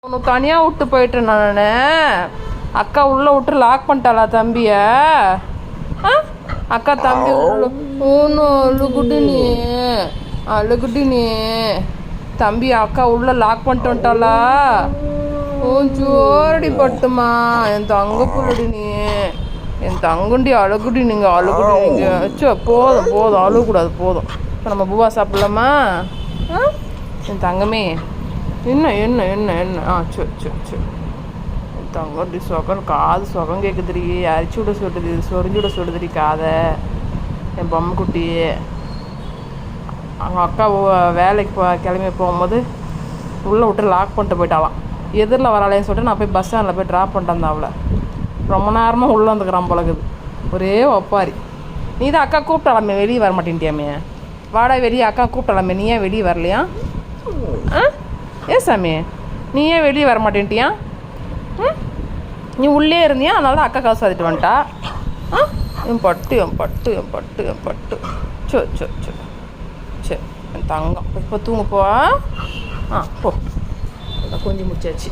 உனக்கு தனியாக விட்டு போயிட்டேன் நான். அக்கா உள்ளே விட்டு லாக் பண்ணிட்டாளா தம்பிய? அக்கா தம்பி ஒன்றும் அழுகுடி நீ தம்பி அக்கா உள்ளே லாக் பண்ணிட்டு வந்துட்டாளா? சோரடி பட்டுமா என் தங்க புள்ளடி நீ, என் தங்குண்டி அழுகுடி நீங்கள் சோ போதும் அழுகக்கூடாது போதும். இப்போ நம்ம பூவா சாப்பிட்லாமா? என் தங்கமே என்ன சரி என் தங்கடி சொகம் காது சொகம் கேட்குதுடி, அரிச்சு விட சொல்லுது, சொரிஞ்சு விட சொல்லுதுடி காதை. என் பொம்மை குட்டி அவங்க அக்கா வேலைக்கு கிளம்பி போகும்போது உள்ளே விட்டு லாக் பண்ணிட்டு போயிட்டாலாம். எதிரில் வராளேன்னு சொல்லிட்டு நான் போய் பஸ் ஸ்டாண்டில் போய் ட்ராப் பண்ணிட்டு வந்தேன் அவளை. ரொம்ப நேரமாக உள்ளே வந்துக்கிறான் பழகுது, ஒரே ஒப்பாரி. நீ தான் அக்கா கூப்பிட்டாலாமே, வெளியே வர மாட்டேன்ட்டியாமே? வாடா வெளியே, அக்கா கூப்பிட்டாலாமே, நீ ஏன் வெளியே வரலையா? ஏன் சாமி நீ ஏன் வெளியே வர மாட்டேன்ட்டியா? நீ உள்ளே இருந்தியா, அதனால தான் அக்கா காசு சாதிட்டு வந்துட்டா. என் பட்டு சரி என் தங்கம் இப்போ தூங்க போ. போ கொஞ்சம் முடிச்சாச்சு.